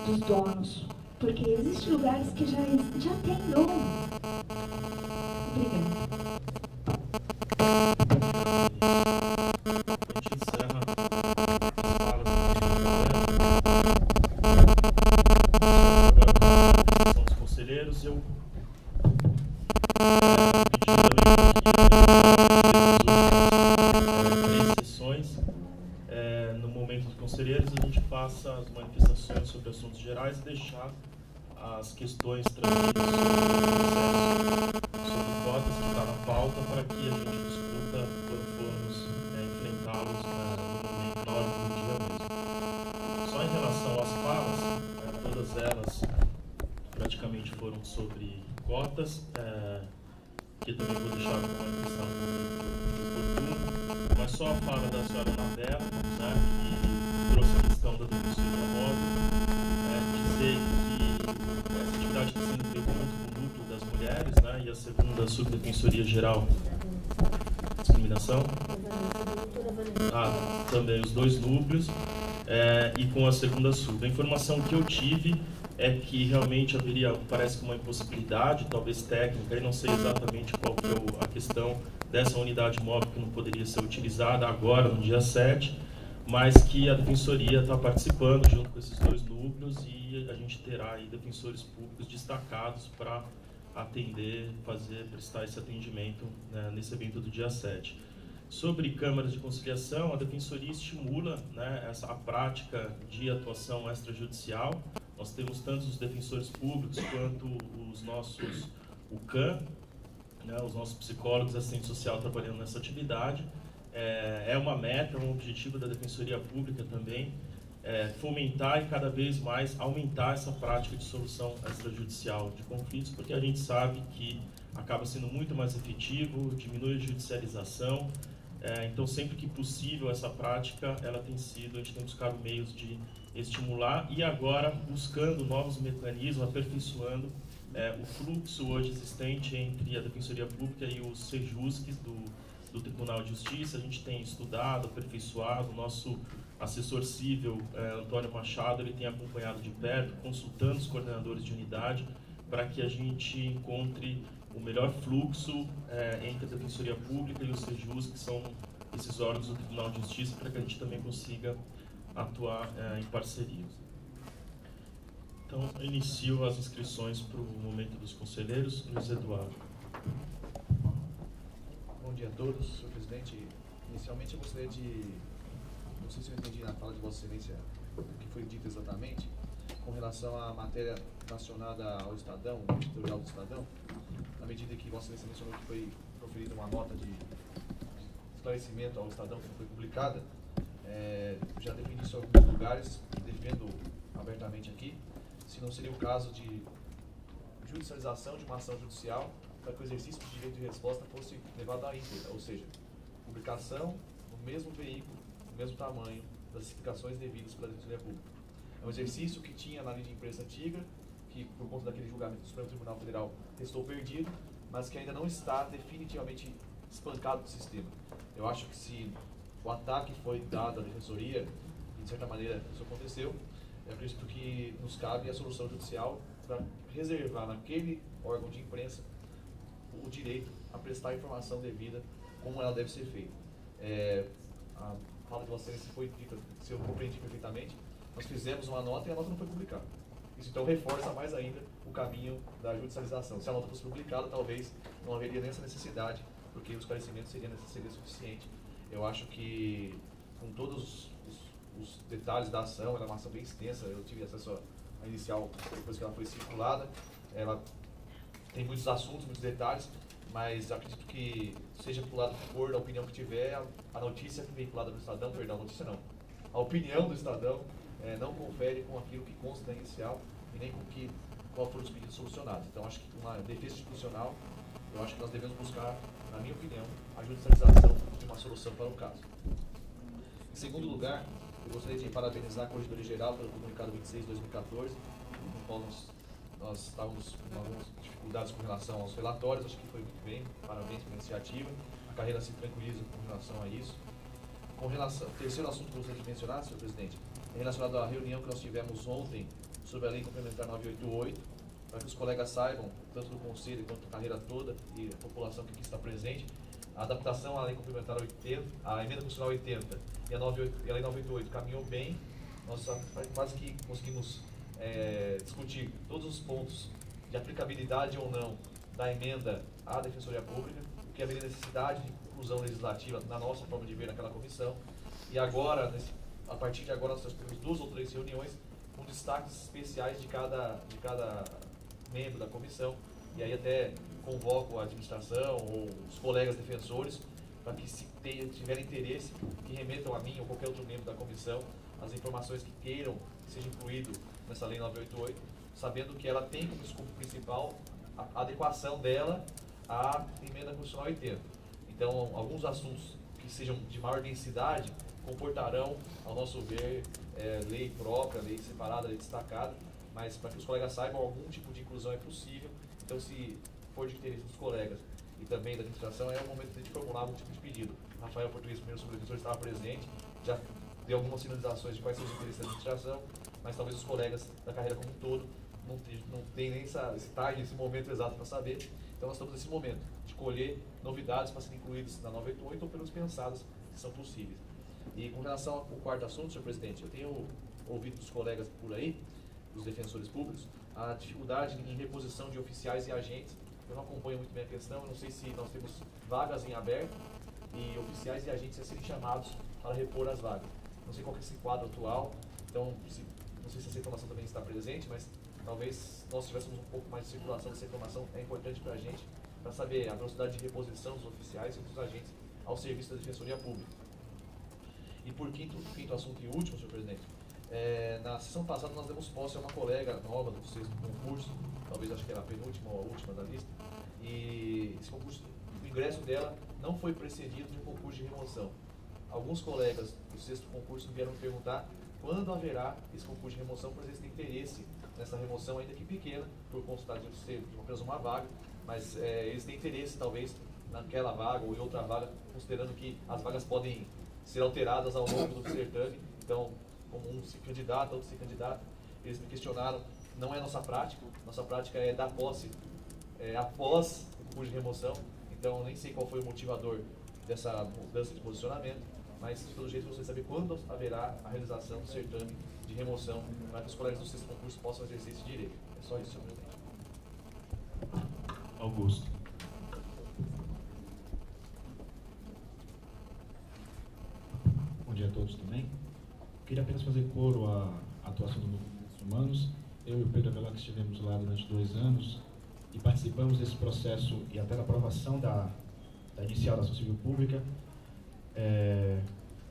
dos donos. Porque existem lugares que já tem dono. Obrigada. A gente encerra as falas agora são os conselheiros. Eu no momento dos conselheiros, a gente passa as manifestações sobre assuntos gerais e deixar as questões trazidas sobre cotas que está na pauta para que a gente discuta quando formos enfrentá-los no momento, na hora do dia mesmo. Só em relação às falas, todas elas praticamente foram sobre cotas, que também vou deixar como uma questão oportuna, mas só a fala da senhora Anabela, que trouxe a questão da defensoria móvel, dizer que essa atividade está sendo feita muito no núcleo das mulheres, e a segunda subdefensoria geral discriminação, também os dois núcleos, e com a segunda sub. A informação que eu tive é que realmente haveria, parece que uma impossibilidade, talvez técnica, e não sei exatamente qual que é a questão dessa unidade móvel que não poderia ser utilizada agora, no dia 7, mas que a Defensoria está participando junto com esses dois núcleos e a gente terá aí defensores públicos destacados para atender, prestar esse atendimento nesse evento do dia 7. Sobre câmaras de conciliação, a Defensoria estimula a prática de atuação extrajudicial. Nós temos tanto os defensores públicos quanto o CAN, os nossos psicólogos, assistente social trabalhando nessa atividade. É uma meta, um objetivo da Defensoria Pública também, fomentar e cada vez mais aumentar essa prática de solução extrajudicial de conflitos, porque a gente sabe que acaba sendo muito mais efetivo, diminui a judicialização. Então, sempre que possível, essa prática, a gente tem buscado meios de estimular e agora buscando novos mecanismos, aperfeiçoando o fluxo hoje existente entre a Defensoria Pública e os SEJUSCs do Tribunal de Justiça. A gente tem estudado, aperfeiçoado, o nosso assessor civil, Antônio Machado, ele tem acompanhado de perto, consultando os coordenadores de unidade, para que a gente encontre o melhor fluxo entre a Defensoria Pública e os SEJUS, que são esses órgãos do Tribunal de Justiça, para que a gente também consiga atuar em parceria. Então, eu inicio as inscrições para o momento dos conselheiros. Luiz Eduardo. Bom dia a todos, senhor presidente. Inicialmente, eu gostaria de... Não sei se eu entendi na fala de Vossa Excelência o que foi dito exatamente, com relação à matéria relacionada ao Estadão, o editorial do Estadão, na medida que Vossa Excelência mencionou que foi proferida uma nota de esclarecimento ao Estadão que foi publicada, já defendi isso em alguns lugares, defendo abertamente aqui, se não seria o caso de judicialização de uma ação judicial para que o exercício de direito de resposta fosse levado à íntegra, ou seja, publicação no mesmo veículo, no mesmo tamanho, das explicações devidas pela Defensoria Pública. É um exercício que tinha na lei de imprensa antiga, que por conta daquele julgamento do Supremo Tribunal Federal restou perdido, mas que ainda não está definitivamente espancado do sistema. Eu acho que se o ataque foi dado à Defensoria, e de certa maneira isso aconteceu, eu acredito que nos cabe a solução judicial para reservar naquele órgão de imprensa o direito a prestar a informação devida como ela deve ser feita. A fala de Vossa Excelência foi dita, se eu compreendi perfeitamente, nós fizemos uma nota e a nota não foi publicada. Isso então reforça mais ainda o caminho da judicialização. Se a nota fosse publicada, talvez não haveria nem essa necessidade, porque o esclarecimento seria suficiente. Eu acho que, com todos os detalhes da ação, ela é uma ação bem extensa, eu tive acesso à inicial depois que ela foi circulada, ela tem muitos assuntos, muitos detalhes, mas acredito que, seja pro lado que for, da opinião que tiver, a notícia veiculada no Estadão, perdão, a notícia não, a opinião do Estadão não confere com aquilo que consta da inicial e nem com qual foram os pedidos solucionados. Então, acho que uma defesa institucional, eu acho que nós devemos buscar, na minha opinião, a judicialização de uma solução para o caso. Em segundo lugar, Eu gostaria de parabenizar a Corregedoria Geral pelo comunicado 26/2014, no qual nós estávamos com algumas dificuldades com relação aos relatórios. Acho que foi muito bem, parabéns pela iniciativa. A carreira se tranquiliza com relação a isso. Com relação ao terceiro assunto que eu gostaria de mencionar, senhor presidente, é relacionado à reunião que nós tivemos ontem sobre a Lei Complementar 988, para que os colegas saibam, tanto do Conselho quanto da carreira toda e a população que aqui está presente, a adaptação à Lei Complementar 80, a Emenda Constitucional 80 e a Lei 988 caminhou bem. Nós quase que conseguimos discutir todos os pontos de aplicabilidade ou não da emenda à Defensoria Pública, o que haveria necessidade de inclusão legislativa na nossa forma de ver naquela comissão. E agora, a partir de agora, nós temos 2 ou 3 reuniões com destaques especiais de cada membro da comissão, e aí até convoco a administração ou os colegas defensores para que, se tiverem interesse, que remetam a mim ou qualquer outro membro da comissão as informações que queiram que seja incluído nessa Lei 988, sabendo que ela tem como escopo principal a adequação dela à Emenda Constitucional 80. Então, alguns assuntos que sejam de maior densidade comportarão, ao nosso ver, lei própria, lei separada, lei destacada, mas para que os colegas saibam, algum tipo de inclusão é possível. Então, se for de interesse dos colegas e também da administração, é o momento de formular algum tipo de pedido. Rafael Português, primeiro sobrevisor, estava presente, já deu algumas sinalizações de quais são os interesses da administração, mas talvez os colegas da carreira como um todo não tenham nem esse time, esse momento exato para saber. Então, nós estamos nesse momento de colher novidades para serem incluídas na 988 ou pelos pensados que são possíveis. E com relação ao quarto assunto, senhor presidente, eu tenho ouvido dos colegas por aí, dos defensores públicos, a dificuldade em reposição de oficiais e agentes. Eu não acompanho muito bem a questão, eu não sei se nós temos vagas em aberto e oficiais e agentes a serem chamados para repor as vagas. Não sei qual que é esse quadro atual, então não sei se essa informação também está presente, mas talvez nós tivéssemos um pouco mais de circulação dessa informação, é importante para a gente, para saber a velocidade de reposição dos oficiais e dos agentes ao serviço da Defensoria Pública. E por quinto assunto e último, senhor presidente, na sessão passada nós demos posse a uma colega nova do 6º concurso, talvez acho que era a penúltima ou a última da lista, e esse concurso, o ingresso dela não foi precedido de um concurso de remoção. Alguns colegas do 6º concurso vieram perguntar quando haverá esse concurso de remoção, pois eles têm interesse nessa remoção, ainda que pequena, por constar de ser apenas uma vaga, mas eles têm interesse talvez naquela vaga ou em outra vaga, considerando que as vagas podem ser alteradas ao longo do certame. Então, como um se candidata, outro se candidata, eles me questionaram, não é nossa prática é dar posse após o concurso de remoção. Então, nem sei qual foi o motivador dessa mudança de posicionamento, mas pelo jeito você saber quando haverá a realização do certame de remoção para que os colegas do 6º concurso possam exercer esse direito. É só isso, senhor presidente. Augusto. Bom dia a todos também. Queria apenas fazer coro à atuação do Movimento Direitos Humanos. Eu e o Pedro Avelar, que estivemos lá durante 2 anos e participamos desse processo e até da aprovação da inicial da ação civil pública,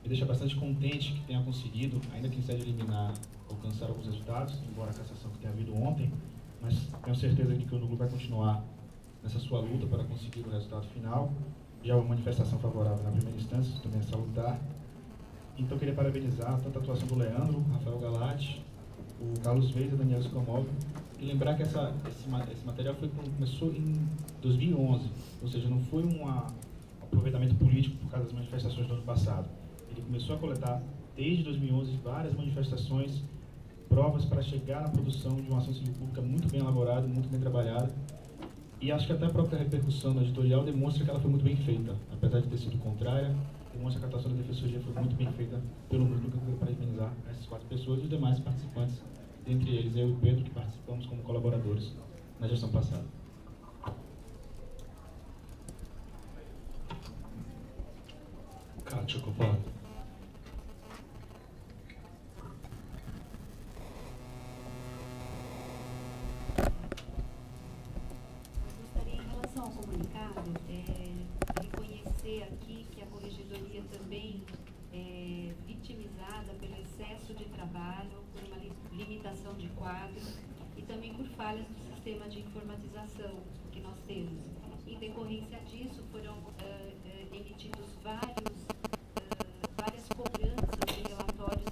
me deixa bastante contente que tenha conseguido, ainda que em sede liminar, alcançar alguns resultados, embora a cassação que tenha havido ontem, mas tenho certeza de que o núcleo vai continuar nessa sua luta para conseguir o resultado final. Já uma manifestação favorável na primeira instância, isso também é salutar. Então, queria parabenizar tanto a atuação do Leandro, Rafael Galati, o Carlos Veiga, Daniel Escomov, e lembrar que esse material começou em 2011, ou seja, não foi um aproveitamento político por causa das manifestações do ano passado. Ele começou a coletar, desde 2011, várias manifestações, provas para chegar na produção de uma ação civil pública muito bem elaborada, muito bem trabalhada, e acho que até a própria repercussão no editorial demonstra que ela foi muito bem feita, apesar de ter sido contrária. Demonstra que a atuação da Defensoria foi muito bem feita pelo núcleo, que eu quero parabenizar essas 4 pessoas e os demais participantes, dentre eles eu e o Pedro, que participamos como colaboradores na gestão passada. Kátia, concordo. Reconhecer aqui que a Corregedoria também é vitimizada pelo excesso de trabalho, por uma limitação de quadro e também por falhas do sistema de informatização que nós temos. Em decorrência disso, foram emitidos várias cobranças de relatórios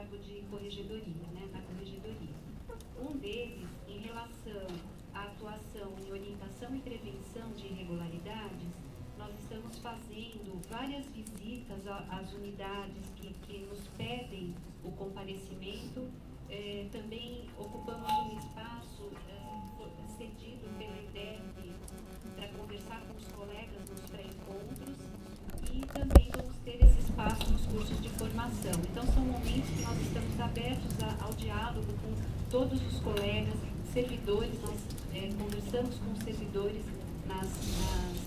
cargo de corregedoria, né, na corregedoria. Um deles, em relação à atuação em orientação e prevenção de irregularidades, nós estamos fazendo várias visitas às unidades que nos pedem o comparecimento. Também ocupamos um espaço cedido pela IDEC para conversar com os colegas nos pré-encontros e também vamos ter esse espaço nos cursos de formação. Então, são momentos que nós estamos abertos ao diálogo com todos os colegas, servidores, nós conversamos com os servidores nas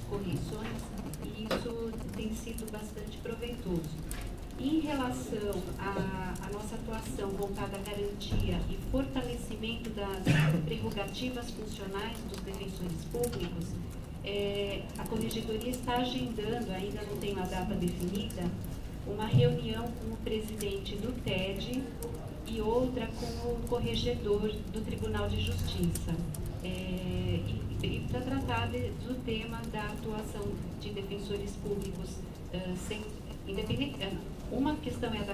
correições e isso tem sido bastante proveitoso. Em relação à nossa atuação voltada à garantia e fortalecimento das prerrogativas funcionais dos defensores públicos, a Corregedoria está agendando, ainda não tem uma data definida, uma reunião com o presidente do TED e outra com o corregedor do Tribunal de Justiça, para tratar do tema da atuação de defensores públicos independente. Uma questão é a da